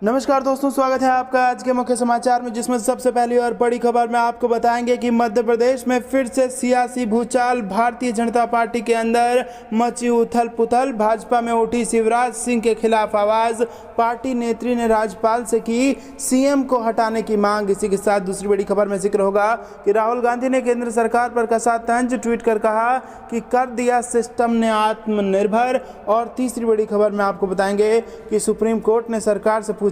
नमस्कार दोस्तों, स्वागत है आपका आज के मुख्य समाचार में, जिसमें सबसे पहली और बड़ी खबर में आपको बताएंगे कि मध्य प्रदेश में फिर से सियासी भूचाल। भारतीय जनता पार्टी के अंदर मची उथल पुथल। भाजपा में उठी शिवराज सिंह के खिलाफ आवाज। पार्टी नेत्री ने राज्यपाल से की सीएम को हटाने की मांग। इसी के साथ दूसरी बड़ी खबर में जिक्र होगा कि राहुल गांधी ने केंद्र सरकार पर कसा तंज। ट्वीट कर कहा कि कर दिया सिस्टम ने आत्मनिर्भर। और तीसरी बड़ी खबर में आपको बताएंगे कि सुप्रीम कोर्ट ने सरकार से पूछा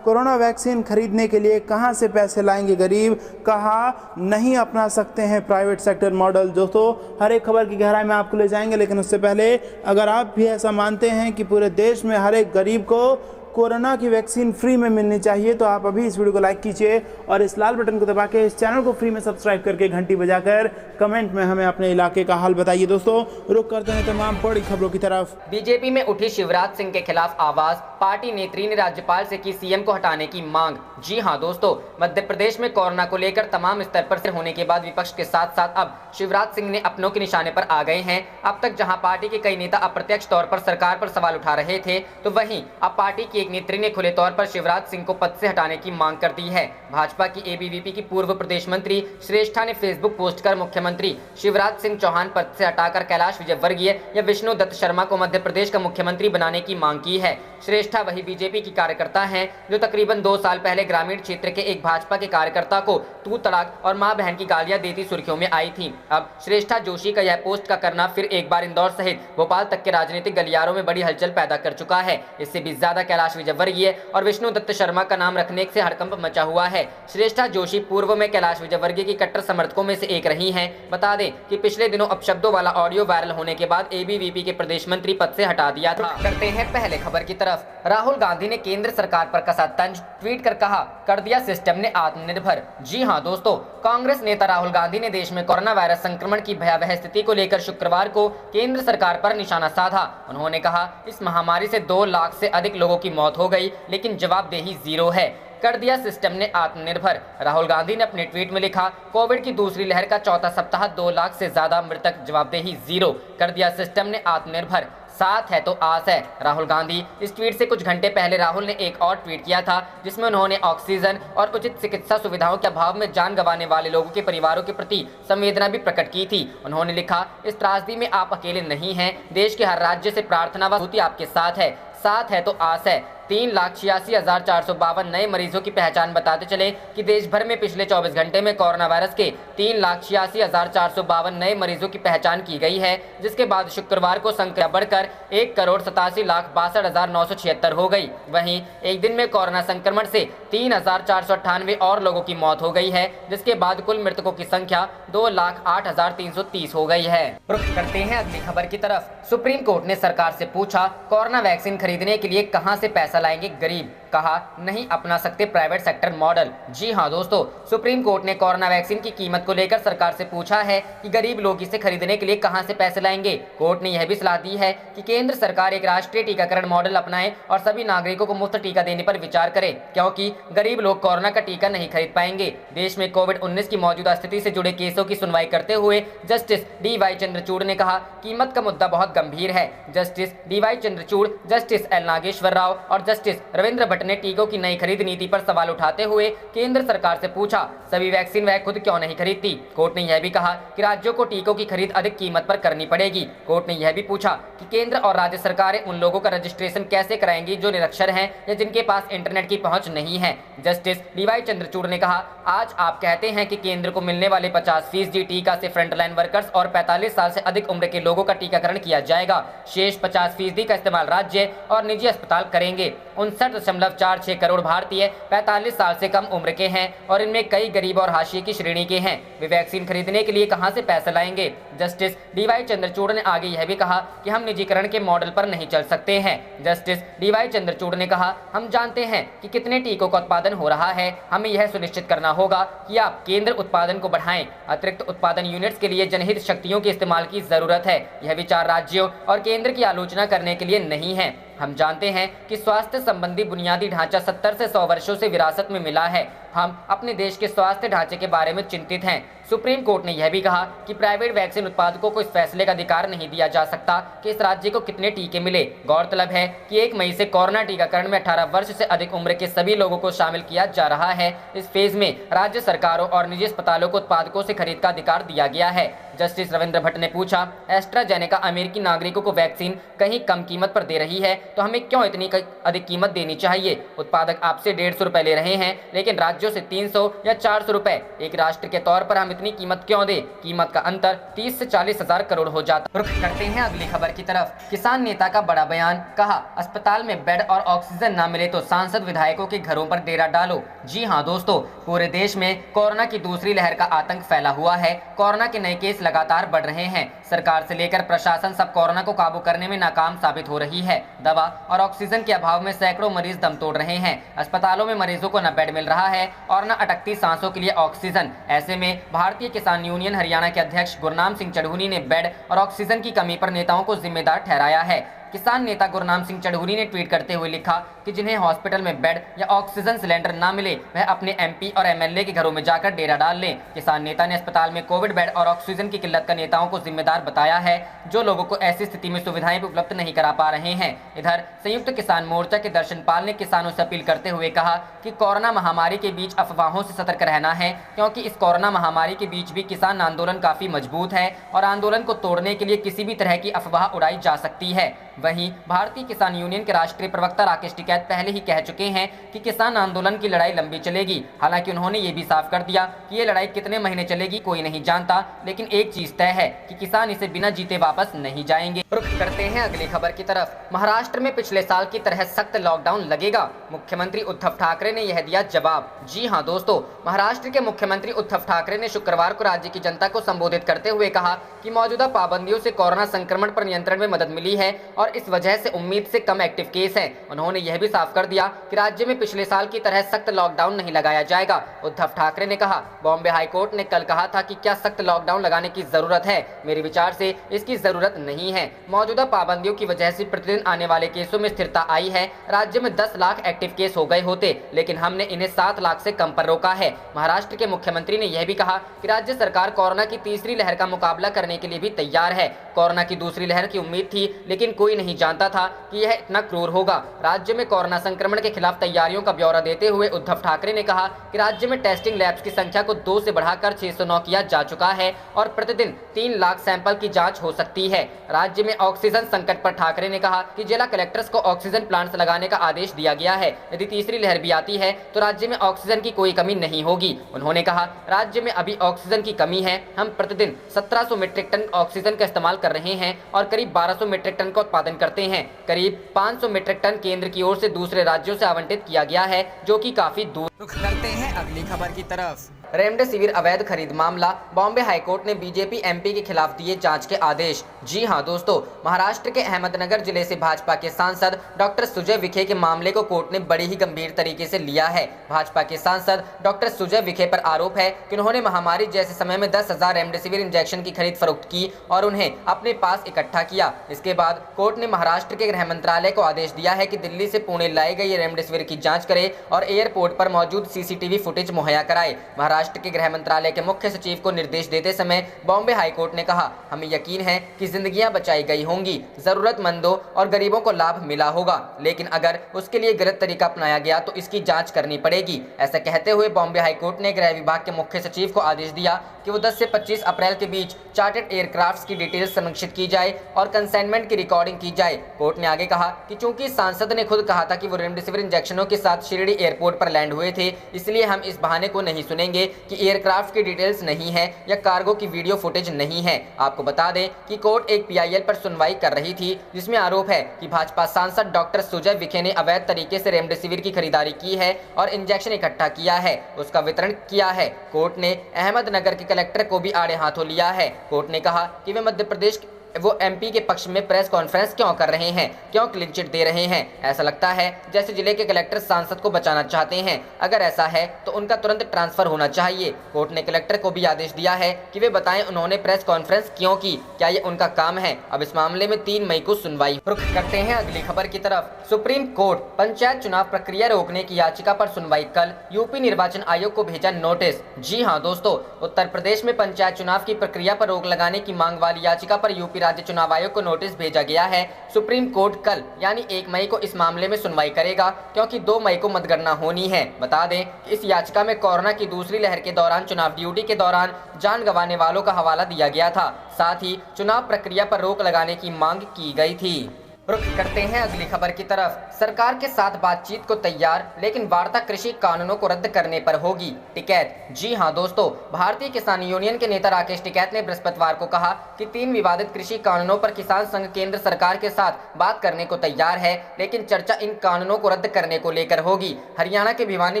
कोरोना वैक्सीन खरीदने के लिए कहां से पैसे लाएंगे गरीब। कहा नहीं अपना सकते हैं प्राइवेट सेक्टर मॉडल। दोस्तों, हर एक खबर की गहराई में आपको ले जाएंगे, लेकिन उससे पहले अगर आप भी ऐसा मानते हैं कि पूरे देश में हर एक गरीब को कोरोना की वैक्सीन फ्री में मिलनी चाहिए, तो आप अभी इस वीडियो को लाइक कीजिए और इस लाल बटन को दबा के इस चैनल को फ्री में सब्सक्राइब करके घंटी बजाकर कमेंट में हमें अपने इलाके का हाल बताइए। दोस्तों, रुक करते हैं तमाम बड़ी खबरों की तरफ। बीजेपी में उठी शिवराज सिंह के खिलाफ आवाज। पार्टी नेत्री ने राज्यपाल से की सीएम को हटाने की मांग। जी हां दोस्तों, मध्य प्रदेश में कोरोना को लेकर तमाम स्तर पर होने के बाद विपक्ष के साथ साथ अब शिवराज सिंह ने अपनों के निशाने पर आ गए हैं। अब तक जहां पार्टी के कई नेता अप्रत्यक्ष तौर पर सरकार पर सवाल उठा रहे थे, तो वहीं अब पार्टी की एक नेत्री ने खुले तौर पर शिवराज सिंह को पद से हटाने की मांग कर दी है। भाजपा की एबीवीपी की पूर्व प्रदेश मंत्री श्रेष्ठा ने फेसबुक पोस्ट कर मुख्यमंत्री शिवराज सिंह चौहान पद से हटाकर कैलाश विजयवर्गीय या विष्णु दत्त शर्मा को मध्य प्रदेश का मुख्यमंत्री बनाने की मांग की है। श्रेष्ठा वही बीजेपी की कार्यकर्ता हैं जो तकरीबन 2 साल पहले ग्रामीण क्षेत्र के एक भाजपा के कार्यकर्ता को तू तड़ाक और मां बहन की गालियां देती सुर्खियों में आई थी। अब श्रेष्ठा जोशी का यह पोस्ट का करना फिर एक बार इंदौर सहित भोपाल तक के राजनीतिक गलियारों में बड़ी हलचल पैदा कर चुका है। इससे भी ज्यादा कैलाश विजयवर्गीय और विष्णु दत्त शर्मा का नाम रखने से हड़कंप मचा हुआ है। श्रेष्ठा जोशी पूर्व में कैलाश विजयवर्गीय की कट्टर समर्थकों में से एक रही हैं। बता दें कि पिछले दिनों अपशब्दों वाला ऑडियो वायरल होने के बाद एबीवीपी के प्रदेश मंत्री पद से हटा दिया था। करते हैं पहले खबर की तरफ। राहुल गांधी ने केंद्र सरकार पर कसा तंज। ट्वीट कर कहा कर दिया सिस्टम ने आत्मनिर्भर। जी हां दोस्तों, कांग्रेस नेता राहुल गांधी ने देश में कोरोना वायरस संक्रमण की भयावह स्थिति को लेकर शुक्रवार को केंद्र सरकार पर निशाना साधा। उन्होंने कहा इस महामारी से 2 लाख से अधिक लोगों की मौत हो गई, लेकिन जवाबदेही जीरो है। कर दिया सिस्टम ने आत्मनिर्भर। राहुल गांधी ने अपने ट्वीट में लिखा कोविड की दूसरी लहर का चौथा सप्ताह 2 लाख से ज्यादा मृतक, जवाबदेही जीरो। कर दिया सिस्टम ने आत्मनिर्भर। साथ है तो आस है। राहुल गांधी। इस ट्वीट से कुछ घंटे पहले राहुल ने एक और ट्वीट किया था, जिसमें उन्होंने ऑक्सीजन और उचित चिकित्सा सुविधाओं के अभाव में जान गंवाने वाले लोगों के परिवारों के प्रति संवेदना भी प्रकट की थी। उन्होंने लिखा इस त्रासदी में आप अकेले नहीं हैं, देश के हर राज्य से प्रार्थना व स्तुति आपके साथ है। साथ है तो आस है। 3,86,452 नए मरीजों की पहचान। बताते चले कि देश भर में पिछले 24 घंटे में कोरोना वायरस के 3,86,452 नए मरीजों की पहचान की गई है, जिसके बाद शुक्रवार को संख्या बढ़कर 1,87,62,976 हो गई। वहीं एक दिन में कोरोना संक्रमण से 3,498 और लोगों की मौत हो गई है, जिसके बाद कुल मृतकों की संख्या 2,08,330 हो गई है। रुख करते हैं अगली खबर की तरफ। सुप्रीम कोर्ट ने सरकार से पूछा कोरोना वैक्सीन खरीदने के लिए कहां से पैसा लाएंगे गरीब। कहा नहीं अपना सकते प्राइवेट सेक्टर मॉडल। जी हां दोस्तों, सुप्रीम कोर्ट ने कोरोना वैक्सीन की कीमत को लेकर सरकार से पूछा है कि गरीब लोग इसे खरीदने के लिए कहां से पैसे लाएंगे। कोर्ट ने यह भी सलाह दी है कि केंद्र सरकार एक राष्ट्रीय टीकाकरण मॉडल अपनाए और सभी नागरिकों को मुफ्त टीका देने पर विचार करे, क्योंकि गरीब लोग कोरोना का टीका नहीं खरीद पाएंगे। देश में कोविड-19 की मौजूदा स्थिति से जुड़े केसों की सुनवाई करते हुए जस्टिस DY चंद्रचूड़ ने कहा कीमत का मुद्दा बहुत गंभीर है। Justice DY Chandrachud, justice L Nageswara Rao और जस्टिस रविंद्र भट्ट ने टीकों की नई खरीद नीति पर सवाल उठाते हुए केंद्र सरकार से पूछा सभी वैक्सीन वह खुद क्यों नहीं खरीदती। कोर्ट ने यह भी कहा कि राज्यों को टीकों की खरीद अधिक कीमत पर करनी पड़ेगी। कोर्ट ने यह भी पूछा कि केंद्र और राज्य सरकारें उन लोगों का रजिस्ट्रेशन कैसे कराएंगी जो निरक्षर हैं या जिनके पास इंटरनेट की पहुंच नहीं है। जस्टिस DY चंद्रचूड़ ने कहा आज आप कहते हैं कि केंद्र को मिलने वाले 50% टीका से फ्रंटलाइन वर्कर्स और 45 साल से अधिक उम्र के लोगों का टीकाकरण किया जाएगा। शेष 50% का इस्तेमाल राज्य और निजी अस्पताल करेंगे। 59.46 करोड़ भारतीय 45 साल से कम उम्र के हैं और इनमें कई गरीब और हाशिए की श्रेणी के हैं। वे वैक्सीन खरीदने के लिए कहां से पैसा लाएंगे। जस्टिस DY चंद्रचूड़ ने आगे यह भी कहा कि हम निजीकरण के मॉडल पर नहीं चल सकते हैं। जस्टिस DY चंद्रचूड़ ने कहा हम जानते हैं कि कितने टीकों का उत्पादन हो रहा है, हमें यह सुनिश्चित करना होगा कि आप केंद्र उत्पादन को बढ़ाएं। अतिरिक्त उत्पादन यूनिट्स के लिए जनहित शक्तियों के इस्तेमाल की जरूरत है। यह विचार राज्यों और केंद्र की आलोचना करने के लिए नहीं है। हम जानते हैं कि स्वास्थ्य संबंधी बुनियादी ढांचा 70 से 100 वर्षों से विरासत में मिला है। हम अपने देश के स्वास्थ्य ढांचे के बारे में चिंतित हैं। सुप्रीम कोर्ट ने यह भी कहा कि प्राइवेट वैक्सीन उत्पादकों को इस फैसले का अधिकार नहीं दिया जा सकता कि इस राज्य को कितने टीके मिले। गौरतलब है कि 1 मई से कोरोना टीकाकरण में 18 वर्ष से अधिक उम्र के सभी लोगों को शामिल किया जा रहा है। इस फेज में राज्य सरकारों और निजी अस्पतालों को उत्पादकों से खरीद का अधिकार दिया गया है। जस्टिस रविंद्र भट्ट ने पूछा, एस्ट्राजेनेका अमेरिकी नागरिकों को वैक्सीन कहीं कम कीमत पर दे रही है तो हमें क्यों इतनी अधिक कीमत देनी चाहिए? उत्पादक आपसे 150 रुपए ले रहे हैं लेकिन राज्यों से 300 या 400 रुपए। एक राष्ट्र के तौर पर हम इतनी कीमत क्यों दें? कीमत का अंतर 30 से 40 हजार करोड़ हो जाता। रुख करते हैं अगली खबर की तरफ। किसान नेता का बड़ा बयान, कहा अस्पताल में बेड और ऑक्सीजन न मिले तो सांसद विधायकों के घरों पर डेरा डालो। जी हाँ दोस्तों, पूरे देश में कोरोना की दूसरी लहर का आतंक फैला हुआ है। कोरोना के नए केस लगातार बढ़ रहे हैं। सरकार से लेकर प्रशासन सब कोरोना को काबू करने में नाकाम साबित हो रही है। दवा और ऑक्सीजन के अभाव में सैकड़ों मरीज दम तोड़ रहे हैं। अस्पतालों में मरीजों को न बेड मिल रहा है और न अटकती सांसों के लिए ऑक्सीजन। ऐसे में भारतीय किसान यूनियन हरियाणा के अध्यक्ष गुरनाम सिंह चढ़ूनी ने बेड और ऑक्सीजन की कमी पर नेताओं को जिम्मेदार ठहराया है। किसान नेता गुरनाम सिंह चढ़ूनी ने ट्वीट करते हुए लिखा कि जिन्हें हॉस्पिटल में बेड या ऑक्सीजन सिलेंडर ना मिले वह अपने एमपी और एमएलए के घरों में जाकर डेरा डाल लें। किसान नेता ने अस्पताल में कोविड बेड और ऑक्सीजन की किल्लत का नेताओं को जिम्मेदार बताया है जो लोगों को ऐसी स्थिति में सुविधाएं उपलब्ध नहीं करा पा रहे हैं। इधर संयुक्त किसान मोर्चा के दर्शन पाल ने किसानों से अपील करते हुए कहा कि कोरोना महामारी के बीच अफवाहों से सतर्क रहना है, क्योंकि इस कोरोना महामारी के बीच भी किसान आंदोलन काफी मजबूत है और आंदोलन को तोड़ने के लिए किसी भी तरह की अफवाह उड़ाई जा सकती है। वहीं भारतीय किसान यूनियन के राष्ट्रीय प्रवक्ता राकेश टिकैत पहले ही कह चुके हैं कि किसान आंदोलन की लड़ाई लंबी चलेगी। हालांकि उन्होंने ये भी साफ कर दिया कि ये लड़ाई कितने महीने चलेगी कोई नहीं जानता, लेकिन एक चीज तय है कि किसान इसे बिना जीते वापस नहीं जाएंगे। रुख करते हैं अगली खबर की तरफ। महाराष्ट्र में पिछले साल की तरह सख्त लॉकडाउन लगेगा, मुख्यमंत्री उद्धव ठाकरे ने यह दिया जवाब। जी हाँ दोस्तों, महाराष्ट्र के मुख्यमंत्री उद्धव ठाकरे ने शुक्रवार को राज्य की जनता को संबोधित करते हुए कहा कि मौजूदा पाबंदियों से कोरोना संक्रमण पर नियंत्रण में मदद मिली है और इस वजह से उम्मीद से कम एक्टिव केस हैं। उन्होंने यह भी साफ कर दिया कि राज्य में पिछले साल की तरह सख्त लॉकडाउन नहीं लगाया जाएगा। उद्धव ठाकरे ने कहा, बॉम्बे हाईकोर्ट ने कल कहा था कि क्या सख्त लॉकडाउन लगाने की जरूरत है? मेरे विचार से इसकी जरूरत नहीं है। मौजूदा पाबंदियों की वजह से प्रतिदिन आने वाले केसों में स्थिरता आई है। राज्य में 10 लाख एक्टिव केस हो गए होते, लेकिन हमने इन्हें 7 लाख से कम पर रोका है। महाराष्ट्र के मुख्यमंत्री ने यह भी कहा कि राज्य सरकार कोरोना की तीसरी लहर का मुकाबला करने के लिए भी तैयार है। कोरोना की दूसरी लहर की उम्मीद थी, लेकिन कोई नहीं जानता था कि यह इतना क्रूर होगा। राज्य में कोरोना संक्रमण के खिलाफ तैयारियों का ब्यौरा देते हुए उद्धव ठाकरे ने कहा कि राज्य में टेस्टिंग लैब्स की संख्या को 2 से बढ़ाकर 609 किया जा चुका है और प्रतिदिन 3 लाख सैंपल की जांच हो सकती है। राज्य में ऑक्सीजन संकट पर ठाकरे ने कहा कि जिला कलेक्टर्स को ऑक्सीजन प्लांट्स लगाने का आदेश दिया गया है। यदि तीसरी लहर भी आती है तो राज्य में ऑक्सीजन की कोई कमी नहीं होगी। उन्होंने कहा, राज्य में अभी ऑक्सीजन की कमी है। हम प्रतिदिन 1700 मीट्रिक टन ऑक्सीजन का इस्तेमाल कर रहे हैं और करीब 1200 मीट्रिक टन का उत्पादन करते हैं। करीब 500 मीट्रिक टन केंद्र की ओर से दूसरे राज्यों से आवंटित किया गया है, जो कि काफी दूर। रुख करते हैं अगली खबर की तरफ। रेमडेसिविर अवैध खरीद मामला, बॉम्बे हाईकोर्ट ने बीजेपी एमपी के खिलाफ दिए जांच के आदेश। जी हां दोस्तों, महाराष्ट्र के अहमदनगर जिले से भाजपा के सांसद डॉक्टर सुजय विखे के मामले को कोर्ट ने बड़ी ही गंभीर तरीके से लिया है। भाजपा के सांसद डॉक्टर सुजय विखे पर आरोप है कि उन्होंने महामारी जैसे समय में 10,000 रेमडेसिविर इंजेक्शन की खरीद फरोख्त की और उन्हें अपने पास इकट्ठा किया। इसके बाद कोर्ट ने महाराष्ट्र के गृह मंत्रालय को आदेश दिया है कि दिल्ली से पुणे लाई गई रेमडेसिविर की जाँच करे और एयरपोर्ट पर मौजूद सीसीटीवी फुटेज मुहैया कराए। महाराष्ट्र के गृह मंत्रालय के मुख्य सचिव को निर्देश देते समय बॉम्बे हाईकोर्ट ने कहा, हमें यकीन है कि जिंदगियां बचाई गई होंगी, जरूरतमंदों और गरीबों को लाभ मिला होगा, लेकिन अगर उसके लिए गलत तरीका अपनाया गया तो इसकी जांच करनी पड़ेगी। ऐसा कहते हुए बॉम्बे हाईकोर्ट ने गृह विभाग के मुख्य सचिव को आदेश दिया कि वो 10 से 25 अप्रैल के बीच चार्टर्ड एयरक्राफ्ट्स की डिटेल्स संरक्षित की जाए और कंसाइनमेंट की रिकॉर्डिंग की जाए। कोर्ट ने आगे कहा कि चूंकि सांसद ने खुद कहा था कि वो रेमडेसिविर इंजेक्शनों के साथ शिरडी एयरपोर्ट पर लैंड हुए थे, इसलिए हम इस बहाने को नहीं सुनेंगे कि एयरक्राफ्ट की डिटेल्स नहीं है या कार्गो की वीडियो फुटेज नहीं है। आपको बता दें कि कोर्ट एक पीआईएल पर सुनवाई कर रही थी जिसमें आरोप है कि भाजपा सांसद डॉक्टर सुजय विखे ने अवैध तरीके से रेमडेसिविर की खरीदारी की है और इंजेक्शन इकट्ठा किया है, उसका वितरण किया है। कोर्ट ने अहमदनगर के कलेक्टर को भी आड़े हाथों लिया है। कोर्ट ने कहा कि वे मध्य प्रदेश वो एमपी के पक्ष में प्रेस कॉन्फ्रेंस क्यों कर रहे हैं, क्यों क्लीन चिट दे रहे हैं। ऐसा लगता है जैसे जिले के कलेक्टर सांसद को बचाना चाहते हैं। अगर ऐसा है तो उनका तुरंत ट्रांसफर होना चाहिए। कोर्ट ने कलेक्टर को भी आदेश दिया है कि वे बताएं उन्होंने प्रेस कॉन्फ्रेंस क्यों की, क्या ये उनका काम है। अब इस मामले में 3 मई को सुनवाई। रुख करते हैं अगली खबर की तरफ। सुप्रीम कोर्ट पंचायत चुनाव प्रक्रिया रोकने की याचिका पर सुनवाई कल। यूपी निर्वाचन आयोग को भेजा नोटिस। जी हां दोस्तों, उत्तर प्रदेश में पंचायत चुनाव की प्रक्रिया पर रोक लगाने की मांग वाली याचिका पर यूपी राज्य चुनाव आयोग को नोटिस भेजा गया है। सुप्रीम कोर्ट कल यानी 1 मई को इस मामले में सुनवाई करेगा, क्योंकि 2 मई को मतगणना होनी है। बता दें कि इस याचिका में कोरोना की दूसरी लहर के दौरान चुनाव ड्यूटी के दौरान जान गंवाने वालों का हवाला दिया गया था। साथ ही चुनाव प्रक्रिया पर रोक लगाने की मांग की गई थी। रुख करते हैं अगली खबर की तरफ। सरकार के साथ बातचीत को तैयार, लेकिन वार्ता कृषि कानूनों को रद्द करने पर होगी। टिकैत। जी हां दोस्तों, भारतीय किसान यूनियन के नेता राकेश टिकैत ने बृहस्पतिवार को कहा कि 3 विवादित कृषि कानूनों पर किसान संघ केंद्र सरकार के साथ बात करने को तैयार है, लेकिन चर्चा इन कानूनों को रद्द करने को लेकर होगी। हरियाणा के भिवानी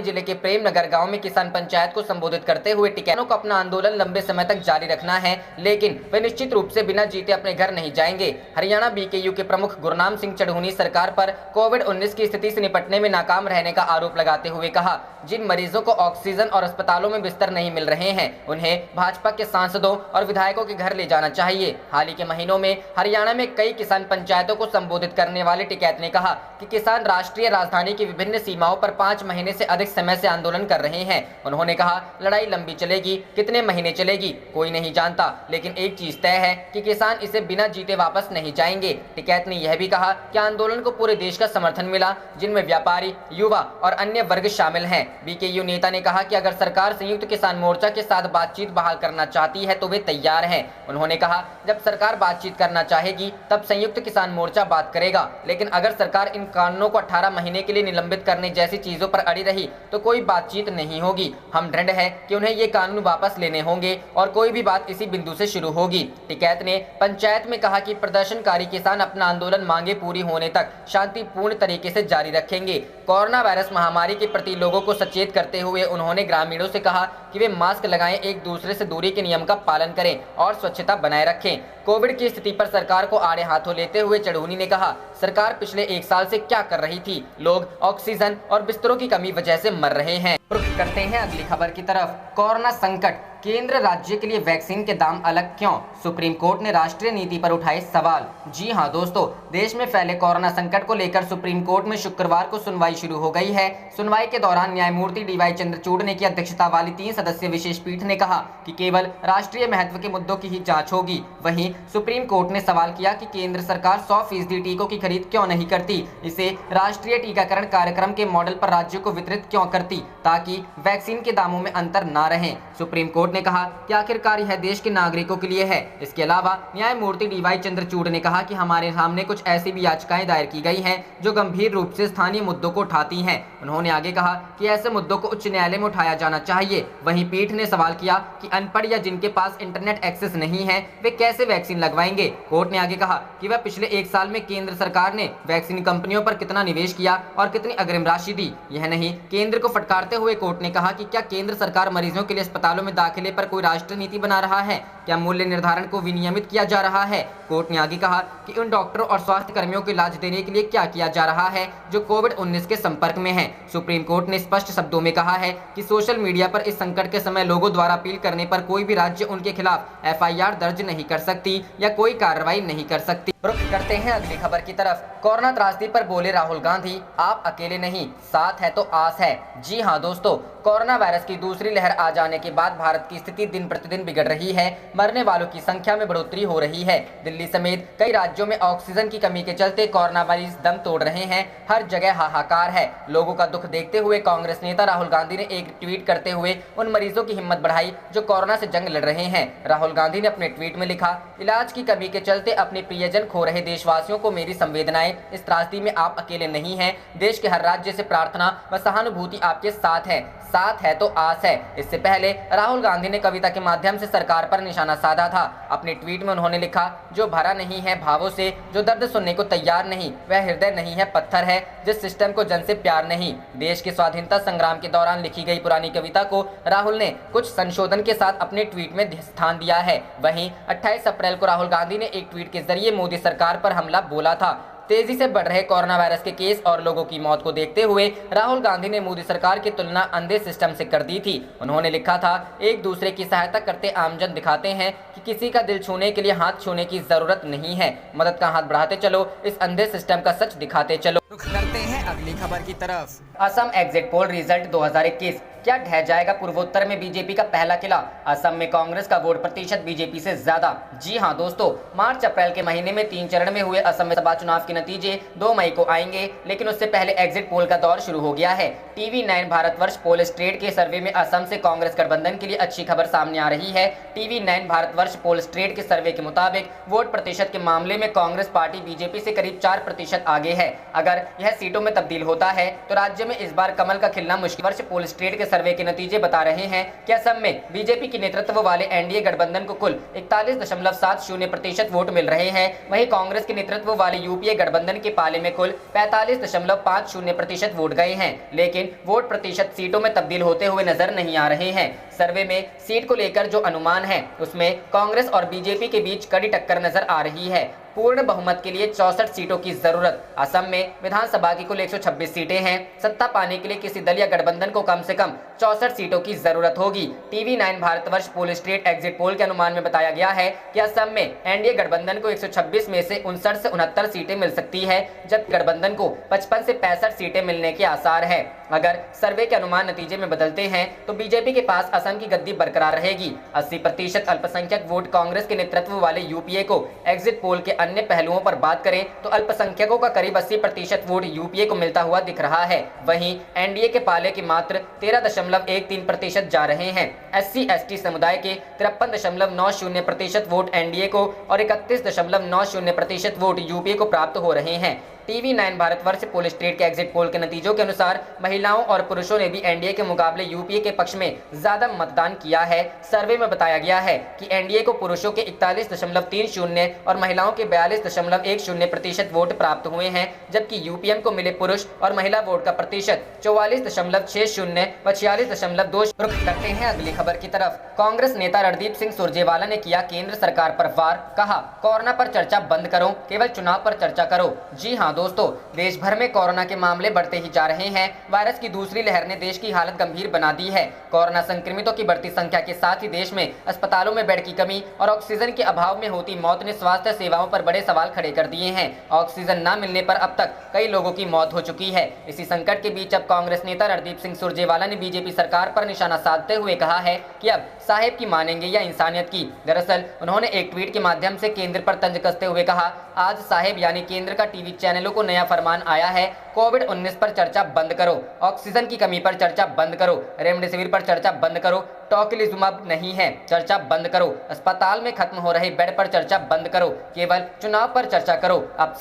जिले के प्रेमनगर गाँव में किसान पंचायत को संबोधित करते हुए टिकैत को अपना आंदोलन लंबे समय तक जारी रखना है, लेकिन वे निश्चित रूप से बिना जीते अपने घर नहीं जाएंगे। हरियाणा बीकेयू के प्रमुख गुरनाम सिंह चढ़ूनी सरकार पर कोविड-19 की स्थिति से निपटने में नाकाम रहने का आरोप लगाते हुए कहा, जिन मरीजों को ऑक्सीजन और अस्पतालों में बिस्तर नहीं मिल रहे हैं, उन्हें भाजपा के सांसदों और विधायकों के घर ले जाना चाहिए। हाल ही के महीनों में हरियाणा में कई किसान पंचायतों को संबोधित करने वाले टिकैत ने कहा कि किसान राष्ट्रीय राजधानी की विभिन्न सीमाओं पर 5 महीने से अधिक समय से आंदोलन कर रहे हैं। उन्होंने कहा, लड़ाई लंबी चलेगी, कितने महीने चलेगी कोई नहीं जानता, लेकिन एक चीज तय है कि किसान इसे बिना जीते वापस नहीं जाएंगे। टिकैत ने यह भी कहा कि आंदोलन को पूरे देश का समर्थन मिला, जिनमें व्यापारी, युवा और अन्य वर्ग शामिल हैं। बीकेयू नेता ने कहा कि अगर सरकार संयुक्त किसान मोर्चा के साथ बातचीत बहाल करना चाहती है तो वे तैयार हैं। उन्होंने कहा, जब सरकार बातचीत करना चाहेगी तब संयुक्त किसान मोर्चा बात करेगा, लेकिन अगर सरकार इन कानूनों को 18 महीने के लिए निलंबित करने जैसी चीजों पर अड़ी रही तो कोई बातचीत नहीं होगी। हम दृढ़ है कि उन्हें ये कानून वापस लेने होंगे और कोई भी बात इसी बिंदु से शुरू होगी। टिकैत ने पंचायत में कहा कि प्रदर्शनकारी किसान अपना आंदोलन मांगे पूरी होने तक शांतिपूर्ण तरीके से जारी रखेंगे। कोरोना वायरस महामारी के प्रति लोगों को सचेत करते हुए उन्होंने ग्रामीणों से कहा कि वे मास्क लगाएं, एक दूसरे से दूरी के नियम का पालन करें और स्वच्छता बनाए रखें। कोविड की स्थिति पर सरकार को आड़े हाथों लेते हुए चढ़ूनी ने कहा, सरकार पिछले 1 साल से क्या कर रही थी, लोग ऑक्सीजन और बिस्तरों की कमी वजह से मर रहे हैं। रुख करते हैं अगली खबर की तरफ। कोरोना संकट, केंद्र राज्य के लिए वैक्सीन के दाम अलग क्यों, सुप्रीम कोर्ट ने राष्ट्रीय नीति पर उठाए सवाल। जी हां दोस्तों, देश में फैले कोरोना संकट को लेकर सुप्रीम कोर्ट में शुक्रवार को सुनवाई शुरू हो गई है। सुनवाई के दौरान न्यायमूर्ति डीवाई चंद्रचूड़ ने की अध्यक्षता वाली 3 सदस्यीय विशेष पीठ ने कहा कि केवल राष्ट्रीय महत्व के मुद्दों की ही जांच होगी। वहीं सुप्रीम कोर्ट ने सवाल किया कि केंद्र सरकार 100% टीकों की खरीद क्यों नहीं करती, इसे राष्ट्रीय टीकाकरण कार्यक्रम के मॉडल पर राज्यों को वितरित क्यों करती, ताकि वैक्सीन के दामों में अंतर न रहे। सुप्रीम कोर्ट ने कहा कि आखिरकार यह देश के नागरिकों के लिए है। इसके अलावा न्यायमूर्ति डीवाई चंद्रचूड़ ने कहा कि हमारे सामने कुछ ऐसी भी याचिकाएं दायर की गई हैं जो गंभीर रूप से स्थानीय मुद्दों को उठाती हैं। उन्होंने आगे कहा कि ऐसे मुद्दों को उच्च न्यायालय में उठाया जाना चाहिए। वहीं पीठ ने सवाल किया कि अनपढ़ या जिनके पास इंटरनेट एक्सेस नहीं है वे कैसे वैक्सीन लगवाएंगे। कोर्ट ने आगे कहा कि वह पिछले 1 साल में केंद्र सरकार ने वैक्सीन कंपनियों पर कितना निवेश किया और कितनी अग्रिम राशि दी। यह नहीं, केंद्र को फटकारते हुए कोर्ट ने कहा कि क्या केंद्र सरकार मरीजों के लिए अस्पतालों में दाखिले पर कोई राष्ट्रीय नीति बना रहा है, क्या मूल्य निर्धारण को विनियमित किया जा रहा है। कोर्ट ने आगे कहा कि उन डॉक्टरों और स्वास्थ्य कर्मियों को इलाज देने के लिए क्या किया जा रहा है जो कोविड-19 के संपर्क में हैं। सुप्रीम कोर्ट ने स्पष्ट शब्दों में कहा है कि सोशल मीडिया पर इस संकट के समय लोगों द्वारा अपील करने पर कोई भी राज्य उनके खिलाफ FIR दर्ज नहीं कर सकती या कोई कार्रवाई नहीं कर सकती। रुख करते हैं अगली खबर की तरफ। कोरोना त्रासदी पर बोले राहुल गांधी, आप अकेले नहीं, साथ है तो आस है। जी हां दोस्तों, कोरोना वायरस की दूसरी लहर आ जाने के बाद भारत की स्थिति दिन प्रतिदिन बिगड़ रही है। मरने वालों की संख्या में बढ़ोतरी हो रही है। दिल्ली समेत कई राज्यों में ऑक्सीजन की कमी के चलते कोरोना मरीज दम तोड़ रहे हैं। हर जगह हाहाकार है। लोगों का दुख देखते हुए कांग्रेस नेता राहुल गांधी ने एक ट्वीट करते हुए उन मरीजों की हिम्मत बढ़ाई जो कोरोना से जंग लड़ रहे हैं। राहुल गांधी ने अपने ट्वीट में लिखा, इलाज की कमी के चलते अपने प्रियजन खो रहे देशवासियों को मेरी संवेदनाएं। इस त्रासदी में आप अकेले नहीं हैं। देश के हर राज्य से प्रार्थना व सहानुभूति आपके साथ है तो आस है। इससे पहले राहुल गांधी ने कविता के माध्यम से सरकार पर निशाना निशाना साधा था। अपने ट्वीट में उन्होंने लिखा, जो भरा नहीं है भावों से, जो दर्द सुनने को तैयार नहीं, वह हृदय नहीं है पत्थर है, जिस सिस्टम को जन से प्यार नहीं। देश के स्वाधीनता संग्राम के दौरान लिखी गई पुरानी कविता को राहुल ने कुछ संशोधन के साथ अपने ट्वीट में स्थान दिया है। वहीं 28 अप्रैल को राहुल गांधी ने एक ट्वीट के जरिए मोदी सरकार पर हमला बोला था। तेजी से बढ़ रहे कोरोना वायरस के केस और लोगों की मौत को देखते हुए राहुल गांधी ने मोदी सरकार की तुलना अंधे सिस्टम से कर दी थी। उन्होंने लिखा था, एक दूसरे की सहायता करते आमजन दिखाते हैं कि किसी का दिल छूने के लिए हाथ छूने की जरूरत नहीं है। मदद का हाथ बढ़ाते चलो, इस अंधे सिस्टम का सच दिखाते चलो। रुख करते हैं अगली खबर की तरफ। असम एग्जिट पोल रिजल्ट 2021, क्या ढह जाएगा पूर्वोत्तर में बीजेपी का पहला किला? असम में कांग्रेस का वोट प्रतिशत बीजेपी से ज्यादा। जी हां दोस्तों, मार्च अप्रैल के महीने में 3 चरण में हुए असम में सभा चुनाव के नतीजे 2 मई को आएंगे, लेकिन उससे पहले एग्जिट पोल का दौर शुरू हो गया है। TV9 भारतवर्ष पोल स्ट्रेट के सर्वे में असम से कांग्रेस गठबंधन के लिए अच्छी खबर सामने आ रही है। TV9 भारतवर्ष पोल स्ट्रेट के सर्वे के मुताबिक वोट प्रतिशत के मामले में कांग्रेस पार्टी बीजेपी से करीब 4% आगे है। अगर यह सीटों में तब्दील होता है तो राज्य में इस बार कमल का खिलना मुश्किल। वर्ष पोल स्ट्रेट के सर्वे के नतीजे बता रहे हैं कि असम में बीजेपी की नेतृत्व वाले एनडीए गठबंधन को कुल 41.70% वोट मिल रहे हैं। वहीं कांग्रेस के नेतृत्व वाले यूपीए गठबंधन के पाले में कुल 45.50% वोट गए हैं, लेकिन वोट प्रतिशत सीटों में तब्दील होते हुए नजर नहीं आ रहे हैं। सर्वे में सीट को लेकर जो अनुमान है उसमें कांग्रेस और बीजेपी के बीच कड़ी टक्कर नजर आ रही है। पूर्ण बहुमत के लिए 64 सीटों की जरूरत। असम में विधानसभा की कुल 126 सीटें हैं। सत्ता पाने के लिए किसी दल या गठबंधन को कम से कम 64 सीटों की जरूरत होगी। TV9 भारतवर्ष पोल स्ट्रेट एग्जिट पोल के अनुमान में बताया गया है कि असम में एनडीए गठबंधन को 126 में से 59 से 69 सीटें मिल सकती है, जबकि गठबंधन को 55 से 65 सीटें मिलने के आसार है। अगर सर्वे के अनुमान नतीजे में बदलते हैं तो बीजेपी के पास असम की गद्दी बरकरार रहेगी। 80% अल्पसंख्यक वोट कांग्रेस के नेतृत्व वाले यूपीए को। एग्जिट पोल के अन्य पहलुओं पर बात करें तो अल्पसंख्यकों का करीब 80% वोट यूपीए को मिलता हुआ दिख रहा है। वहीं एनडीए के पाले के मात्र 13.13% जा रहे हैं। SC/ST समुदाय के 53.90% वोट एनडीए को और 31.90% वोट यूपीए को प्राप्त हो रहे हैं। TV9 भारतवर्ष पोल स्ट्रेट के एग्जिट पोल के नतीजों के अनुसार महिलाओं और पुरुषों ने भी एनडीए के मुकाबले यूपीए के पक्ष में ज्यादा मतदान किया है। सर्वे में बताया गया है कि एनडीए को पुरुषों के 41.30 और महिलाओं के 42.10% वोट प्राप्त हुए हैं, जबकि यूपीएम को मिले पुरुष और महिला वोट का प्रतिशत 44.60 व 46.2। रुख करते हैं अगली खबर की तरफ। कांग्रेस नेता रणदीप सिंह सुरजेवाला ने किया केंद्र सरकार पर वार, कहा कोरोना पर चर्चा बंद करो, केवल चुनाव पर चर्चा करो। जी हाँ दोस्तों, देश भर में कोरोना के मामले बढ़ते ही जा रहे हैं। वायरस की दूसरी लहर ने देश की हालत गंभीर बना दी है। कोरोना संक्रमितों की बढ़ती संख्या के साथ ही देश में अस्पतालों में बेड की कमी और ऑक्सीजन के अभाव में होती मौत ने स्वास्थ्य सेवाओं पर बड़े सवाल खड़े कर दिए हैं। ऑक्सीजन न मिलने पर अब तक कई लोगों की मौत हो चुकी है। इसी संकट के बीच अब कांग्रेस नेता रणदीप सिंह सुरजेवाला ने बीजेपी सरकार पर निशाना साधते हुए कहा है कि अब साहेब की मानेंगे या इंसानियत की। दरअसल उन्होंने एक ट्वीट के माध्यम से केंद्र पर तंज कसते हुए कहा, आज साहेब यानी केंद्र का टीवी चैनलों को नया फरमान आया है, कोविड-19 पर चर्चा बंद करो, ऑक्सीजन की कमी पर चर्चा बंद करो, रेमडेसिविर पर चर्चा बंद करो, टोकेलिजुमाब नहीं है, चर्चा बंद करो, अस्पताल में खत्म हो रहे बेड पर चर्चा बंद करो, केवल चुनाव पर चर्चा करो। अब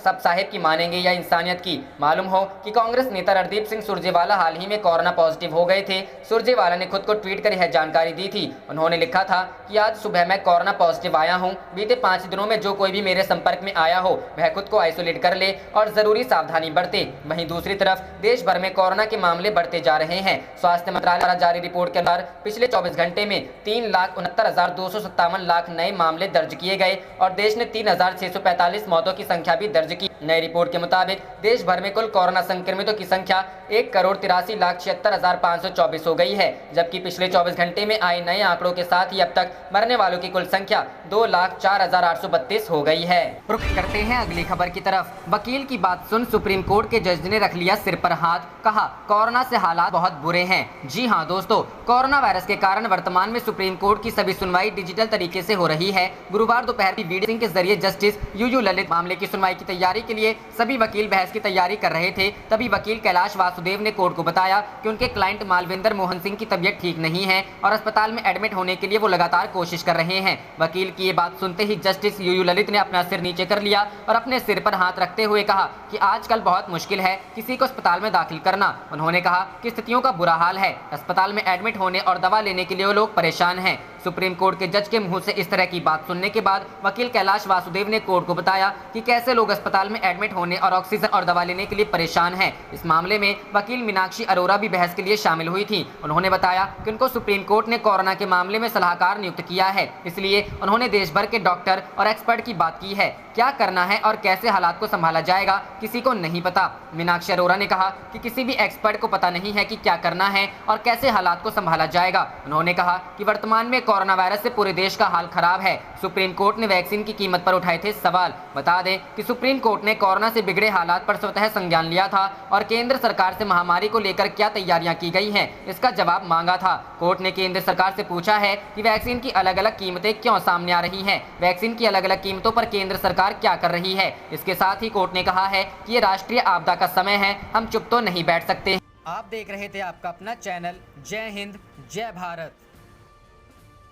सब साहेब की मानेंगे या इंसानियत की। मालूम हो कि कांग्रेस नेता रणदीप सिंह सुरजेवाला हाल ही में कोरोना पॉजिटिव हो गए थे। सुरजेवाला ने खुद को ट्वीट कर यह जानकारी दी थी। उन्होंने लिखा था कि आज सुबह मैं कोरोना पॉजिटिव आया हूँ। बीते 5 दिनों में जो कोई भी मेरे संपर्क में आया हो वह खुद को आइसोलेट कर ले और जरूरी सावधानी बरते। वहीं दूसरी तरफ देश भर में कोरोना के मामले बढ़ते जा रहे हैं। स्वास्थ्य मंत्रालय द्वारा जारी रिपोर्ट के अनुसार पिछले 24 घंटे में 3,69,257 नए मामले दर्ज किए गए और देश ने 3,645 मौतों की संख्या भी दर्ज की। नई रिपोर्ट के मुताबिक देश भर में कुल कोरोना संक्रमितों की संख्या 1,83,76,524 हो गई है, जबकि पिछले 24 घंटे में आए नए आंकड़ों के साथ ही अब तक मरने वालों की कुल संख्या 2,04,832 हो गई है। रुख करते हैं अगली खबर की तरफ। वकील की बात सुन सुप्रीम कोर्ट के जज ने रख लिया सिर पर हाथ, कहा कोरोना से हालात बहुत बुरे हैं। जी हाँ दोस्तों, कोरोना वायरस के कारण वर्तमान में सुप्रीम कोर्ट की सभी सुनवाई डिजिटल तरीके से हो रही है। गुरुवार दोपहर की वीडियो के जरिए जस्टिस यूयू ललित मामले की सुनवाई की तैयारी के लिए सभी वकील बहस की तैयारी कर रहे थे। तभी वकील कैलाश वासुदेव ने कोर्ट को बताया कि उनके क्लाइंट मालविंदर मोहन सिंह की तबीयत ठीक नहीं है और अस्पताल में एडमिट होने के लिए वो लगातार कोशिश कर रहे हैं। वकील की ये बात सुनते ही जस्टिस यूयू ललित ने अपना सिर नीचे कर लिया और अपने सिर पर हाथ रखते हुए कहा कि आजकल बहुत मुश्किल है किसी को अस्पताल में दाखिल करना। उन्होंने कहा कि स्थितियों का बुरा हाल है, अस्पताल में एडमिट होने और दवा लेने के लिए वो लोग परेशान हैं। सुप्रीम कोर्ट के जज के मुंह से इस तरह की बात सुनने के बाद वकील कैलाश वासुदेव ने कोर्ट को बताया कि कैसे लोग अस्पताल में एडमिट होने और ऑक्सीजन और दवा लेने के लिए परेशान हैं। इस मामले में वकील मीनाक्षी अरोरा भी बहस के लिए शामिल हुई थी। उन्होंने बताया कि उनको सुप्रीम कोर्ट ने कोरोना के मामले में सलाहकार नियुक्त किया है, इसलिए उन्होंने देश भर के डॉक्टर और एक्सपर्ट की बात की है। क्या करना है और कैसे हालात को संभाला जाएगा किसी को नहीं पता। मीनाक्षी अरोरा ने कहा कि किसी भी एक्सपर्ट को पता नहीं है कि क्या करना है और कैसे हालात को संभाला जाएगा। उन्होंने कहा कि वर्तमान में कोरोना वायरस से पूरे देश का हाल खराब है। सुप्रीम कोर्ट ने वैक्सीन की कीमत पर उठाए थे सवाल। बता दें कि सुप्रीम कोर्ट ने कोरोना से बिगड़े हालात पर स्वतः संज्ञान लिया था और केंद्र सरकार से महामारी को लेकर क्या तैयारियां की गई हैं, इसका जवाब मांगा था। कोर्ट ने केंद्र सरकार से पूछा है कि वैक्सीन की अलग अलग कीमतें क्यों सामने आ रही हैं, वैक्सीन की अलग अलग कीमतों पर केंद्र सरकार क्या कर रही है। इसके साथ ही कोर्ट ने कहा है कि ये राष्ट्रीय आपदा का समय है, हम चुप तो नहीं बैठ सकते। आप देख रहे थे आपका अपना चैनल जय हिंद जय भारत।